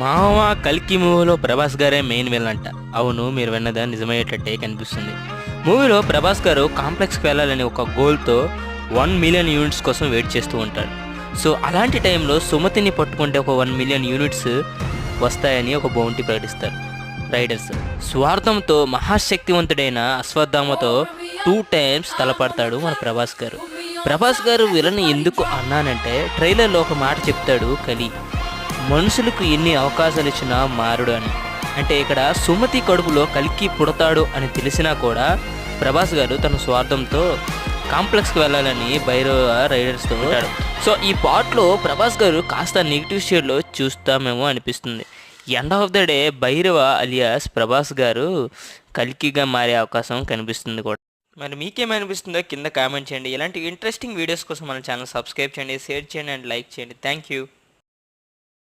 మావ 'కల్కి' మూవీలో ప్రభాస్ గారే మెయిన్ విలన్ అంట. అవును, మీరు విన్నదా నిజమయ్యేటట్టే కనిపిస్తుంది. మూవీలో ప్రభాస్ గారు కాంప్లెక్స్‌కి వెళ్ళాలని ఒక గోల్‌తో 1,000,000 యూనిట్స్ కోసం వెయిట్ చేస్తూ ఉంటాడు. సో, అలాంటి టైంలో సుమతిని పట్టుకుంటే ఒక 1,000,000 యూనిట్స్ వస్తాయని ఒక బౌంటీ ప్రకటిస్తారు రైడర్స్. స్వార్థంతో మహాశక్తివంతుడైన అశ్వత్థామతో 2 టైమ్స్ తలపడతాడు మన ప్రభాస్ గారు. ప్రభాస్ గారు విలన్ ఎందుకు అన్నానంటే ట్రైలర్‌లో ఒక మాట చెప్తాడు కలి. మనుషులకు ఎన్ని అవకాశాలు ఇచ్చినా మారడు అని. అంటే ఇక్కడ సుమతి కడుపులో కల్కి పుడతాడు అని తెలిసినా కూడా ప్రభాస్ గారు తన స్వార్థంతో కాంప్లెక్స్కి వెళ్ళాలని భైరవ రైడర్స్తో ఉంటాడు. సో ఈ పార్ట్లో ప్రభాస్ గారు కాస్త నెగిటివ్ షేడ్లో చూస్తామేమో అనిపిస్తుంది. End of the day Bhairava alias Prabhas గారు కల్కిగా మారే అవకాశం కనిపిస్తుంది కూడా. మరి మీకేమనిపిస్తుందో కింద కామెంట్ చేయండి. ఇలాంటి ఇంట్రెస్టింగ్ వీడియోస్ కోసం మన ఛానల్ సబ్స్క్రైబ్ చేయండి, షేర్ చేయండి అండ్ లైక్ చేయండి. Thank you.